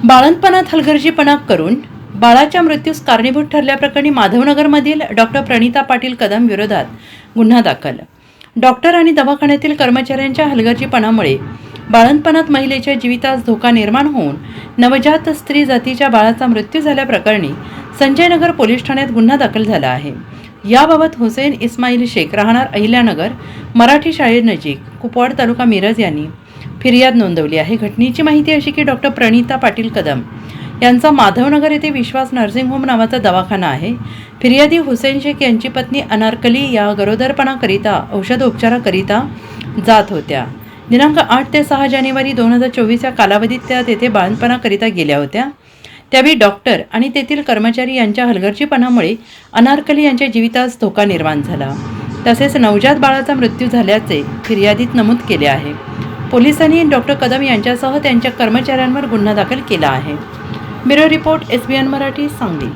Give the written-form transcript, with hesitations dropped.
बाळंतपणात हलगर्जीपणा करून बाळाच्या मृत्यूस कारणीभूत ठरल्याप्रकरणी माधवनगरमधील डॉक्टर प्रणिता पाटील कदम विरोधात गुन्हा दाखल. डॉक्टर आणि दवाखान्यातील कर्मचाऱ्यांच्या हलगर्जीपणामुळे बाळंतपणात महिलेच्या जीवितास धोका निर्माण होऊन नवजात स्त्री जातीच्या बाळाचा मृत्यू झाल्याप्रकरणी संजयनगर पोलीस ठाण्यात गुन्हा दाखल झाला आहे. याबाबत हुसेन इस्माईल शेख राहणार अहिल्यानगर मराठी शाळेनजीक कुपवाड तालुका मिरज यांनी फिर्याद नोंदवली आहे. घटनेची माहिती अशी की डॉक्टर प्रणिता पाटील कदम यांचा माधवनगर येथे विश्वास नर्सिंग होम नावाचा दवाखाना आहे. फिर्यादी हुसेन शेख यांची पत्नी अनारकली या गरोदरपणाकरिता औषधोपचाराकरिता जात होत्या. दिनांक 8 ते 6 जानेवारी 2024 या कालावधीत त्या तेथे बाळंतपणाकरिता गेल्या होत्या. त्यावेळी डॉक्टर आणि तेथील कर्मचारी यांच्या हलगर्जीपणामुळे अनारकली यांच्या जीवितास धोका निर्माण झाला. तसेच नवजात बाळाचा मृत्यू झाल्याचे फिर्यादीत नमूद केले आहे. पोलिसांनी डॉक्टर कदम यांच्यासह त्यांच्या कर्मचाऱ्यांवर गुन्हा दाखल केला आहे. Bureau report SBN Marathi Sangli.